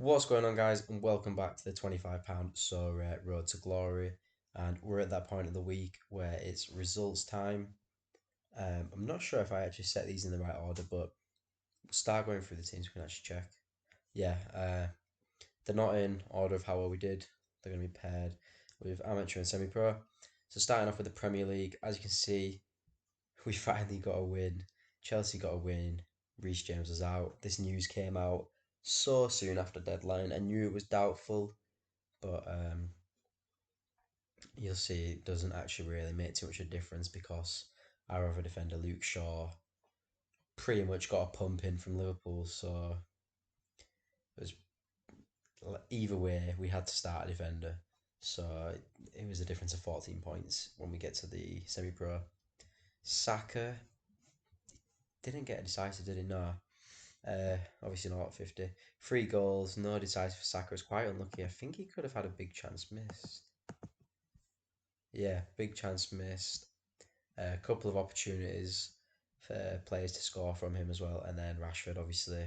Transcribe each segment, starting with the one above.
What's going on, guys, and welcome back to the £25 Sorare Road to Glory. And we're at that point of the week where it's results time. I'm not sure if I actually set these in the right order, but we'll start going through the teams. We can actually check. Yeah, they're not in order of how well we did. They're going to be paired with amateur and semi-pro. So starting off with the Premier League, as you can see, we finally got a win. Chelsea got a win. Reece James was out. This news came out so soon after deadline. I knew it was doubtful, but you'll see it doesn't actually really make too much of a difference because our other defender, Luke Shaw, pretty much got a pump in from Liverpool. So it was either way, we had to start a defender. So it was a difference of 14 points when we get to the semi pro. Saka didn't get a decisive, did he? No. Obviously not at 50. Three goals, no decisive for Saka. Was quite unlucky. I think he could have had a big chance missed. Yeah, big chance missed. A couple of opportunities for players to score from him as well, and then Rashford, obviously.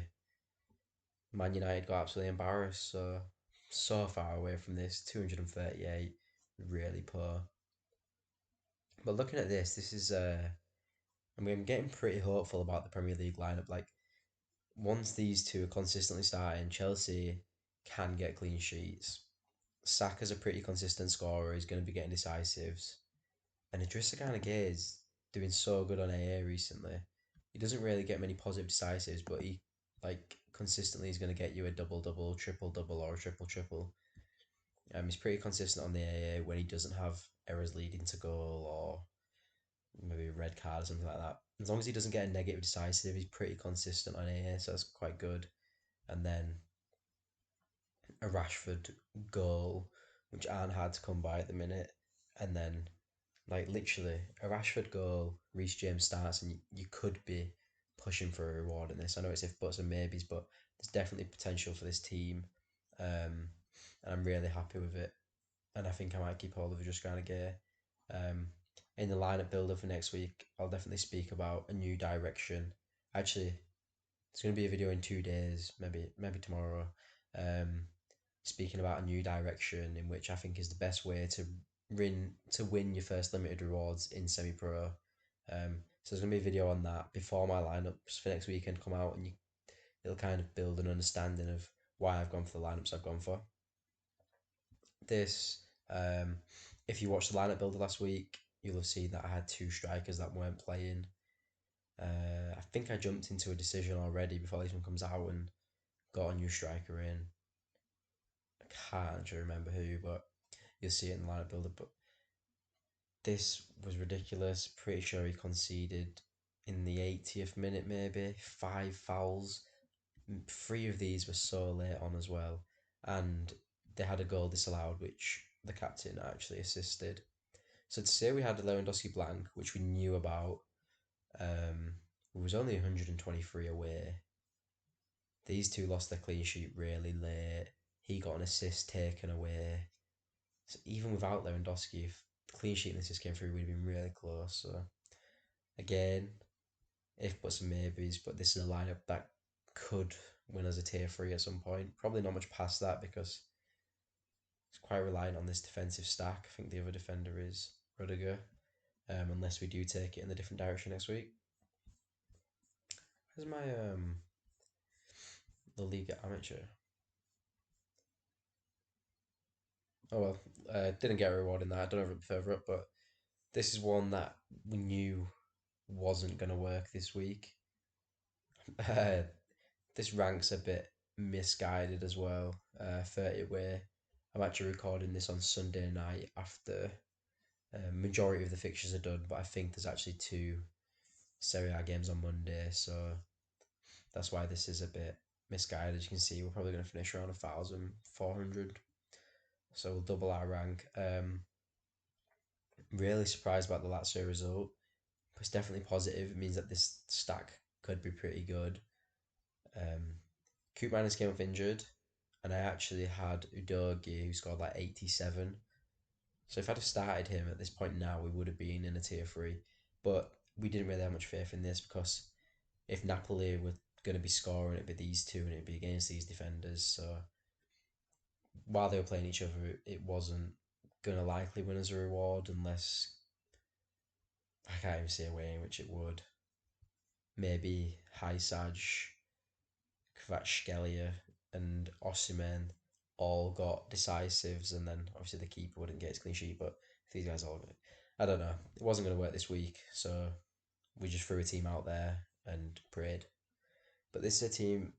Man United got absolutely embarrassed, so far away from this. 238, really poor. But looking at this is I mean, I'm getting pretty hopeful about the Premier League lineup. Like once these two are consistently starting, Chelsea can get clean sheets. Saka's a pretty consistent scorer. He's going to be getting decisives. And Idrissa Gana Gueye is doing so good on AA recently. He doesn't really get many positive decisives, but he like consistently is going to get you a double double, triple double, or a triple triple. He's pretty consistent on the AA when he doesn't have errors leading to goal or maybe a red card or something like that. As long as he doesn't get a negative decisive, he's pretty consistent on AA, so that's quite good. And then a Rashford goal, which aren't hard to come by at the minute, and then like literally a Rashford goal, Reece James starts, and you could be pushing for a reward in this. I know it's if buts and maybes, but there's definitely potential for this team, and I'm really happy with it. And I think I might keep hold of it just kind of gear. Um, in the lineup builder for next week, I'll definitely speak about a new direction. Actually, it's going to be a video in 2 days, maybe tomorrow. Um, Speaking about a new direction in which I think is the best way to win your first limited rewards in semi pro. So there's gonna be a video on that before my lineups for next weekend come out, and it'll kind of build an understanding of why I've gone for the lineups I've gone for. This, if you watched the lineup builder last week, you'll have seen that I had two strikers that weren't playing. I think I jumped into a decision already before this one comes out and got a new striker in. I can't actually remember who, but you'll see it in the lineup builder. But this was ridiculous. Pretty sure he conceded in the 80th minute, maybe five fouls. Three of these were so late on as well, and they had a goal disallowed, which the captain actually assisted. So to say we had a Lewandowski blank, which we knew about, it was only 123 away. These two lost their clean sheet really late. He got an assist taken away. So even without Lewandowski, if the clean sheet and assist came through, we'd have been really close. So again, if buts and maybes, but this is a lineup that could win as a tier three at some point. Probably not much past that because it's quite reliant on this defensive stack. I think the other defender is Rudiger, unless we do take it in the different direction next week. How's my La Liga amateur? Oh well, didn't get a reward in that. I don't know if it'll be further up, but this is one that we knew wasn't going to work this week. Uh, this rank's a bit misguided as well. 30 away. I'm actually recording this on Sunday night after majority of the fixtures are done, but I think there's actually two Serie A games on Monday, so that's why this is a bit misguided. As you can see, we're probably going to finish around 1,400, so we'll double our rank. Really surprised about the Lazio result. It's definitely positive. It means that this stack could be pretty good. Coop Miners came off injured, and I actually had Udogi who scored like 87. So if I'd have started him at this point now, we would have been in a tier three. But we didn't really have much faith in this because if Napoli were going to be scoring, it'd be these two and it'd be against these defenders. So while they were playing each other, it wasn't gonna likely win as a reward unless I can't even see a way in which it would. Maybe Haisaj, Kvaratskhelia, and Osimhen all got decisives, and then obviously the keeper wouldn't get his clean sheet. But if these guys all, I don't know, it wasn't going to work this week, so we just threw a team out there and prayed. But this is a team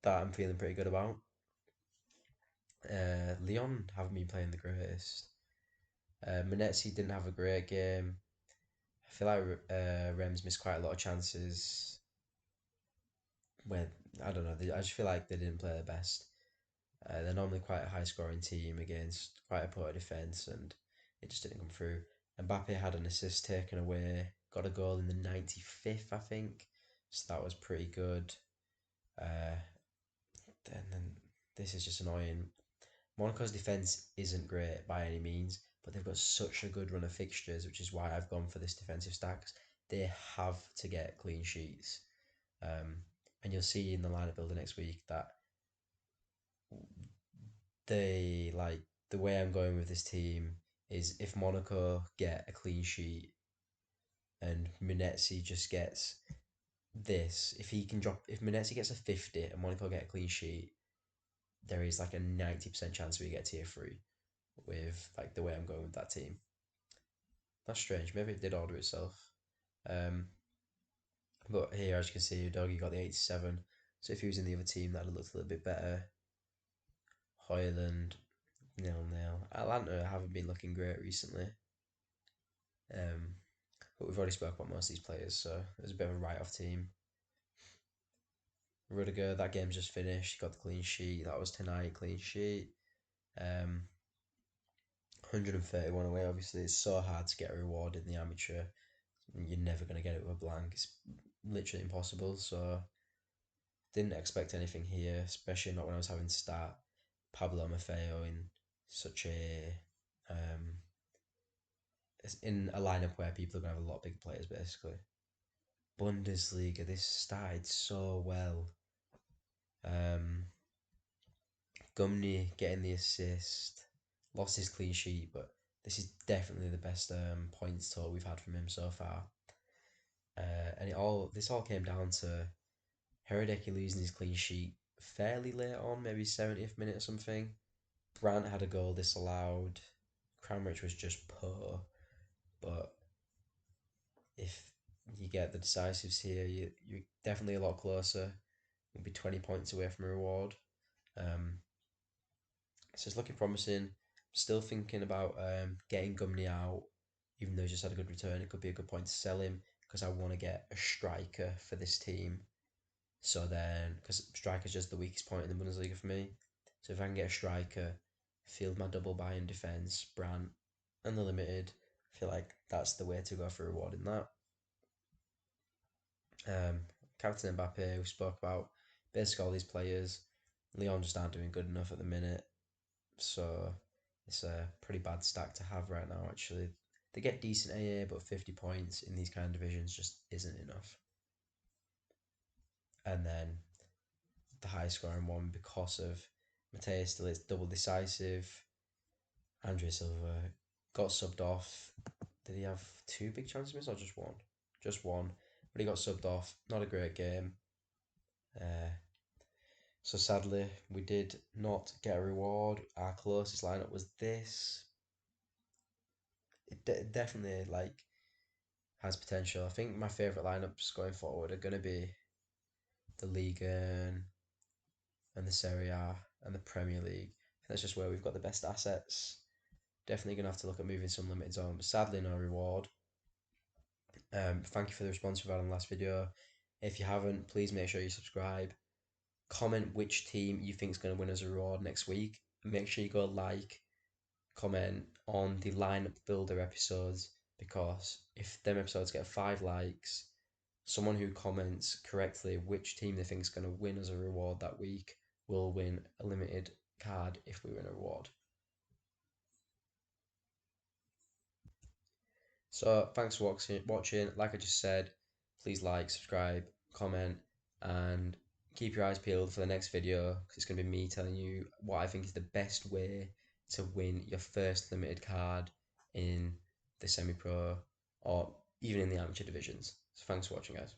that I'm feeling pretty good about. Leon haven't been playing the greatest. Manetzi didn't have a great game. I feel like Rems missed quite a lot of chances. Where I don't know, I just feel like they didn't play their best. They're normally quite a high scoring team against quite a poor defence, and it just didn't come through. Mbappe had an assist taken away, got a goal in the 95th, I think, so that was pretty good. Uh, and then this is just annoying. Monaco's defence isn't great by any means, but they've got such a good run of fixtures, which is why I've gone for this defensive stacks. They have to get clean sheets. Um, and you'll see in the lineup builder next week that they like the way I'm going with this team is if Monaco get a clean sheet and Munetzi just gets this, if he can drop, if Munetzi gets a 50 and Monaco get a clean sheet, there is like a 90% chance we get tier 3 with like the way I'm going with that team. That's strange. Maybe it did order itself. Um, but here, as you can see, Doggy got the 87. So if he was in the other team, that'd have looked a little bit better. Hoyland, 0-0. Atlanta haven't been looking great recently. But we've already spoke about most of these players, so there's a bit of a write-off team. Rudiger, that game's just finished. Got the clean sheet. That was tonight, clean sheet. 131 away. Obviously, it's so hard to get a reward in the amateur. You're never going to get it with a blank. It's literally impossible. So didn't expect anything here, especially not when I was having to start Pablo Maffeo such a um, in a lineup where people are going to have a lot of big players basically. Bundesliga, this started so well. Um, Gumney getting the assist, lost his clean sheet, but this is definitely the best points total we've had from him so far. And this all came down to Hradecky losing his clean sheet fairly late on, maybe 70th minute or something. Brandt had a goal disallowed. Cranbridge was just poor, but if you get the decisives here, you're definitely a lot closer. We'll be 20 points away from a reward. So it's looking promising. Still thinking about getting Gumney out, even though he's just had a good return. It could be a good point to sell him because I want to get a striker for this team. So then, because striker's just the weakest point in the Bundesliga for me. So if I can get a striker, field my double buy in defence, Brandt, and the limited, I feel like that's the way to go for rewarding that. Captain Mbappe, we spoke about basically all these players. Leon just aren't doing good enough at the minute. So it's a pretty bad stack to have right now, actually. They get decent AA, but 50 points in these kind of divisions just isn't enough. And then the high scoring one because of Mateus still is double decisive. Andre Silva got subbed off. Did he have two big chances or just one? Just one. But he got subbed off. Not a great game. Uh, so sadly, we did not get a reward. Our closest lineup was this. It definitely has potential. I think my favourite lineups going forward are going to be the Liga and the Serie A and the Premier League. That's just where we've got the best assets. Definitely going to have to look at moving some limited on, but sadly no reward. Thank you for the response we've had on the last video. If you haven't, please make sure you subscribe. Comment which team you think is going to win as a reward next week. Make sure you go like, comment on the lineup builder episodes because if them episodes get 5 likes, someone who comments correctly which team they think is going to win as a reward that week will win a limited card if we win a reward. So thanks for watching. Like I just said, please like, subscribe, comment, and keep your eyes peeled for the next video because it's going to be me telling you what I think is the best way to win your first limited card in the semi-pro or even in the amateur divisions. So thanks for watching, guys.